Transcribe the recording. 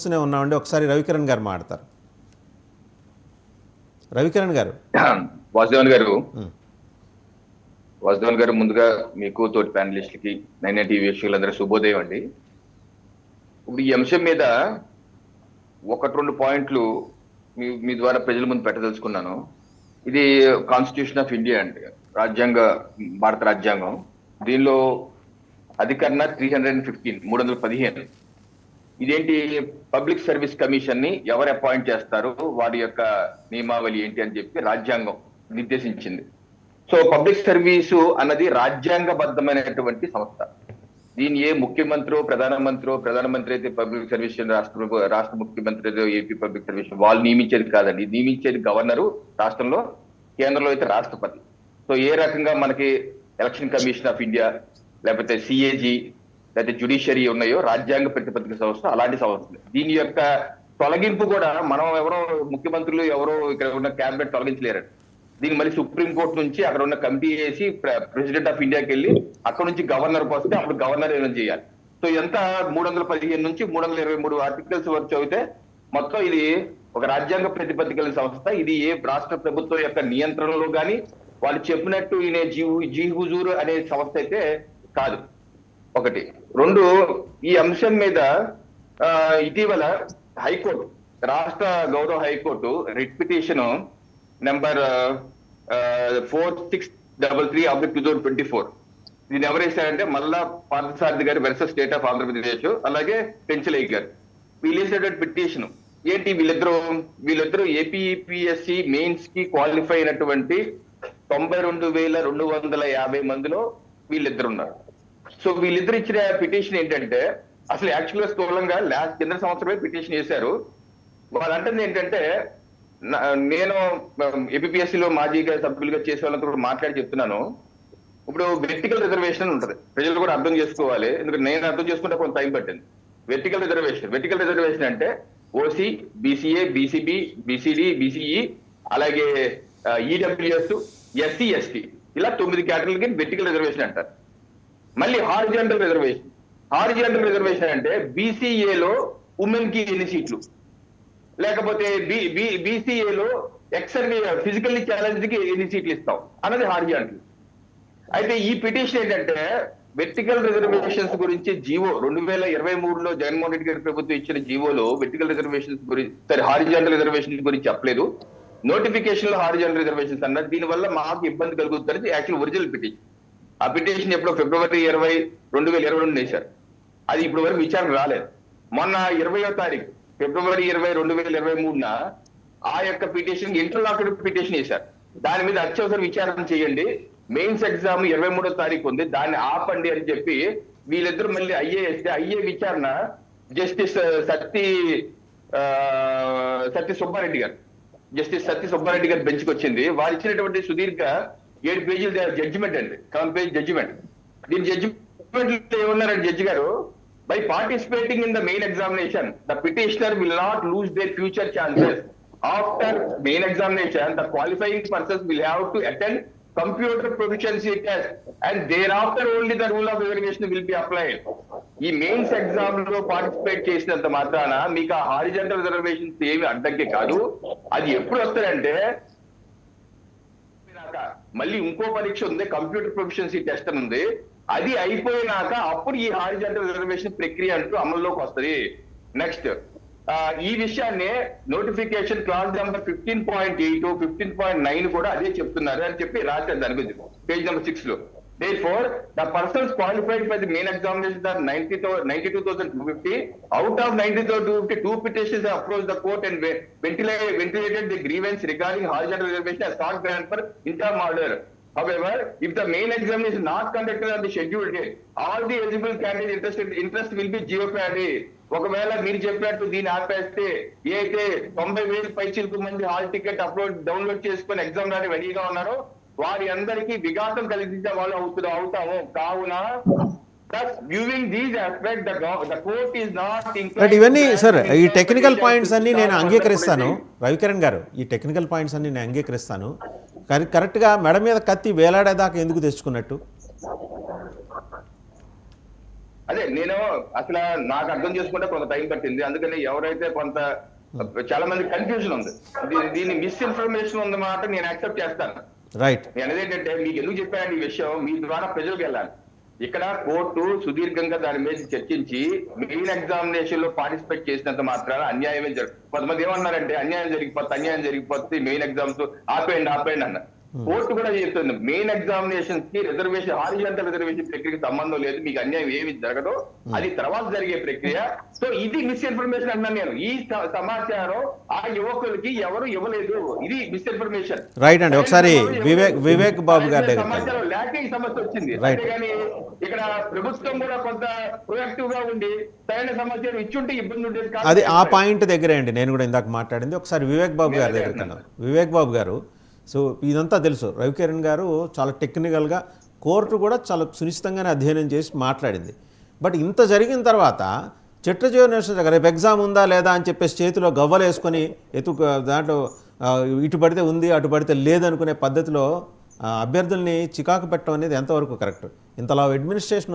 చూస్తూనే ఉన్నామండి. ఒకసారి రవికిరణ్ గారు మాట్లాడతారు. రవికిరణ్ గారు. వాసుదేవన్ గారు ముందుగా మీకు తోటి ప్యానలిస్టులకి 9 టీవీ వీక్షకులందరూ శుభోదయం అండి. ఇప్పుడు ఈ అంశం మీద 1-2 పాయింట్లు మీ ద్వారా ప్రజల ముందు పెట్టదలుచుకున్నాను. ఇది కాన్స్టిట్యూషన్ ఆఫ్ ఇండియా అండి, భారత రాజ్యాంగం. దీనిలో అధికరణ 315. ఇదేంటి, పబ్లిక్ సర్వీస్ కమిషన్ ని ఎవరు అపాయింట్ చేస్తారు, వారి యొక్క నియమావళి ఏంటి అని చెప్పి రాజ్యాంగం నిర్దేశించింది. సో పబ్లిక్ సర్వీసు అన్నది రాజ్యాంగబద్ధమైనటువంటి సంస్థ. దీని ఏ ముఖ్యమంత్రి ప్రధానమంత్రి అయితే పబ్లిక్ సర్వీస్, రాష్ట్ర ముఖ్యమంత్రి అయితే ఏపీ పబ్లిక్ సర్వీస్ వాళ్ళు నియమించేది కాదండి. నియమించేది గవర్నరు రాష్ట్రంలో, కేంద్రంలో అయితే రాష్ట్రపతి. సో ఏ రకంగా మనకి ఎలక్షన్ కమిషన్ ఆఫ్ ఇండియా, లేకపోతే సిఏజీ, లేకపోతే జ్యుడిషియరీ ఉన్నాయో రాజ్యాంగ ప్రతిపత్తిక సంస్థ, అలాంటి సంస్థలు. దీని యొక్క తొలగింపు కూడా మనం ఎవరో ముఖ్యమంత్రులు ఎవరో ఇక్కడ ఉన్న క్యాబినెట్ తొలగించలేరండి. దీన్ని మళ్ళీ సుప్రీంకోర్టు నుంచి అక్కడ ఉన్న కమిటీ వేసి ప్రెసిడెంట్ ఆఫ్ ఇండియాకి వెళ్ళి అక్కడ నుంచి గవర్నర్కి వస్తే అప్పుడు గవర్నర్ ఏమైనా చేయాలి. సో ఎంత 315 నుంచి 323 ఆర్టికల్స్ వరకు చదివితే మొత్తం ఇది ఒక రాజ్యాంగ ప్రతిపత్తికల సంస్థ. ఇది ఏ రాష్ట్ర ప్రభుత్వం యొక్క నియంత్రణలో కానీ వాళ్ళు చెప్పినట్టు ఈయన జీ హుజూర్ అనే సంస్థ అయితే కాదు. ఒకటి. 2, ఈ అంశం మీద ఇటీవల హైకోర్టు, రాష్ట్ర గౌరవ హైకోర్టు రిట్ పిటిషన్ నెంబర్ 4633/2024 దీన్ని ఎవరు వేశారంటే మల్లా పార్థసారథి గారు వర్సెస్ స్టేట్ ఆఫ్ ఆంధ్రప్రదేశ్, అలాగే పెంచలయ్య గారు. వీళ్ళు వేసేటువంటి పిటిషన్ ఏంటి, వీళ్ళిద్దరూ ఏపీపీఎస్సి మెయిన్స్ కి క్వాలిఫై అయినటువంటి 92,250 మందిలో వీళ్ళిద్దరు ఉన్నారు. సో వీళ్ళిద్దరు ఇచ్చిన పిటిషన్ ఏంటంటే, అసలు యాక్చువల్ గా స్థూలంగా కింద సంవత్సరమే పిటిషన్ చేశారు. వాళ్ళంటుంది ఏంటంటే, నేను ఏపీపీఎస్సీలో మాజీగా సభ్యులుగా చేసే వాళ్ళతో కూడా మాట్లాడి చెప్తున్నాను. ఇప్పుడు వెర్టికల్ రిజర్వేషన్ ఉంటుంది, ప్రజలు కూడా అర్థం చేసుకోవాలి. ఎందుకంటే నేను అర్థం చేసుకుంటే కొంత టైం పట్టింది. వెర్టికల్ రిజర్వేషన్ అంటే OC, BCA, BCB, BCD, BCE, అలాగే ఈడబ్ల్యూఎస్, ఎస్సీ, ఎస్టీ, ఇలా 9 కేటగిరీలకి వెర్టికల్ రిజర్వేషన్ అంటారు. మళ్ళీ హారిజాంటల్ రిజర్వేషన్ అంటే బీసీఏలో ఉమెన్ కి ఎన్ని సీట్లు, లేకపోతే బీసీఏలో ఫిజికల్లీ ఛాలెంజ్ కి ఎన్ని సీట్లు ఇస్తాం అన్నది హారిజాంటల్. అయితే ఈ పిటిషన్ ఏంటంటే, వెర్టికల్ రిజర్వేషన్స్ గురించి జీవో 2023లో జగన్మోహన్ రెడ్డి గారి ప్రభుత్వం ఇచ్చిన జీవోలో వెర్టికల్ రిజర్వేషన్స్ గురించి, హారిజాంటల్ రిజర్వేషన్ గురించి చెప్పలేదు. నోటిఫికేషన్ లో హారిజాంటల్ రిజర్వేషన్స్ అన్నారు. దీనివల్ల మాకు ఇబ్బంది కలుగుతుంది. యాక్చువల్ ఒరిజినల్ పిటిషన్, ఆ పిటిషన్ ఎప్పుడో February 20, 2022 వేశారు. అది ఇప్పుడు వరకు విచారణ రాలేదు. మొన్న 20వ తారీఖు February 20, 2023 ఆ యొక్క పిటిషన్ ఇంటర్లాక్డ్ పిటిషన్ వేశారు. దాని మీద అత్యవసర విచారణ చేయండి, మెయిన్స్ ఎగ్జామ్ 23వ తారీఖు ఉంది, దాన్ని ఆపండి అని చెప్పి వీళ్ళిద్దరు మళ్ళీ ఐఏ విచారణ జస్టిస్ సత్య సుబ్బారెడ్డి గారు బెంచ్కి వచ్చింది. వారు ఇచ్చినటువంటి సుదీర్ఘ 7 పేజీల జడ్జిమెంట్ అండి, 7 పేజ్ జడ్జిమెంట్. దీని జడ్జిమెంట్ ఏమన్నారండి జడ్జి గారు, by participating in the main examination, the petitioner will not lose their future chances. After main examination, the qualifying persons will have to attend computer proficiency test, and thereafter only the rule of evaluation will be applied. ఈ mains exam లో participate చేసినంత మాత్రాన మీకు ఆ horizontal reservations ఏమి అడ్డంకి కాదు. అది ఎప్పుడు వస్తాయంటే, మళ్ళీ ఇంకో పరీక్ష ఉంది, కంప్యూటర్ ప్రొఫిషియన్సీ టెస్ట్ అని ఉంది, అది అయిపోయినాక అప్పుడు ఈ హారిజాంటల్ రిజర్వేషన్ ప్రక్రియ అంటూ అమల్లోకి వస్తుంది. నెక్స్ట్, ఈ విషయాన్ని నోటిఫికేషన్ క్లాస్ నెంబర్ 15.8, 15.9 కూడా అదే చెప్తున్నారు అని చెప్పి రాశారు. దాని గురించి పేజ్ నెంబర్ 6 లో. Therefore, the persons qualified for the main examination are 92,250. Out of 92,250, 2 petitions have approached the court and ventilated the grievance regarding horizontal reservation as sought grant for interim order. However, if the main examination is not conducted on the scheduled date, all the eligible candidates interest will be geofed. ఒకవేళ మీరు చెప్పినట్టు దీన్ని ఆపేస్తే ఏ అయితే 90,000 పైచిలకు మంది hall ticket download చేసుకుని exam రాని రెడీగా ఉన్నారో వారి అందరికీ విఘాతం కలిగించే వాళ్ళు అవుతాము. కావున ఇవన్నీ సార్, ఈ టెక్నికల్ పాయింట్స్ అన్ని నేను అంగీకరిస్తాను రవికిరణ్ గారు, ఈ టెక్నికల్ పాయింట్స్ అన్ని నేను అంగీకరిస్తాను. కానీ కరెక్ట్గా మెడ మీద కత్తి వేలాడేదాకా ఎందుకు తెచ్చుకున్నట్టు? అదే నేను అసలు నాకు అర్థం చేసుకుంటే కొంత టైం పట్టింది. అందుకని ఎవరైతే కొంత చాలా మంది కన్ఫ్యూజన్ ఉంది, దీన్ని మిస్ఇన్ఫర్మేషన్ ఉందన్నమాట. నేను యాక్సెప్ట్ చేస్తాను. రైట్. నేను అనేది ఏంటంటే, మీకు ఎందుకు చెప్పాను ఈ విషయం, మీ ద్వారా ప్రజలకు వెళ్ళాలి. ఇక్కడ కోర్టు సుదీర్ఘంగా దాని మీద చర్చించి మెయిన్ ఎగ్జామినేషన్ లో పార్టిసిపేట్ చేసినంత మాత్రాన అన్యాయమే కొంతమంది ఏమన్నారంటే, అన్యాయం జరిగిపోతుంది మెయిన్ ఎగ్జామ్స్ ఆపేయండి అన్నారు. కోర్టు కూడా చెప్తుంది, మెయిన్ ఎగ్జామినేషన్స్ కి రిజర్వేషన్, హారిజాంటల్ రిజర్వేషన్ ప్రక్రియకి సంబంధం లేదు, మీకు అన్యాయం ఏమి జరగదు, అది తర్వాత జరిగే ప్రక్రియ. సో ఇది మిస్ఇన్ఫర్మేషన్ అన్నాను నేను. ఈ సమాచారం ఆ యువకులకి ఎవరు ఇవ్వలేదు, ఇది మిస్ఇన్ఫర్మేషన్. రైట్ అండి. ఒకసారి వివేక్ బాబు గారి దగ్గర సమాచారం లేక ఈ సమస్య వచ్చింది. అంతేగాని ఇక్కడ ప్రభుత్వం కూడా కొంత ప్రొయాక్టివ్ గా ఉండి సరైన సమాచారం ఇచ్చుంటే ఇబ్బంది ఉండేది కాదు. అది ఆ పాయింట్ దగ్గరే అండి నేను కూడా ఇందాక మాట్లాడింది. ఒకసారి వివేక్ బాబు గారి దగ్గరికి వెళ్దాం. వివేక్ బాబు గారు, సో ఇదంతా తెలుసు, రవికిరణ్ గారు చాలా టెక్నికల్గా, కోర్టు కూడా చాలా సునిశ్చితంగానే అధ్యయనం చేసి మాట్లాడింది. బట్ ఇంత జరిగిన తర్వాత యూనివర్సిటీ దగ్గర రేపు ఎగ్జామ్ ఉందా లేదా అని చెప్పేసి చేతిలో గవ్వలు వేసుకొని దాంట్లో ఇటు పడితే ఉంది అటు పడితే లేదనుకునే పద్ధతిలో అభ్యర్థుల్ని చికాకు పెట్టడం అనేది ఎంతవరకు కరెక్ట్? ఇంతలా అడ్మినిస్ట్రేషన్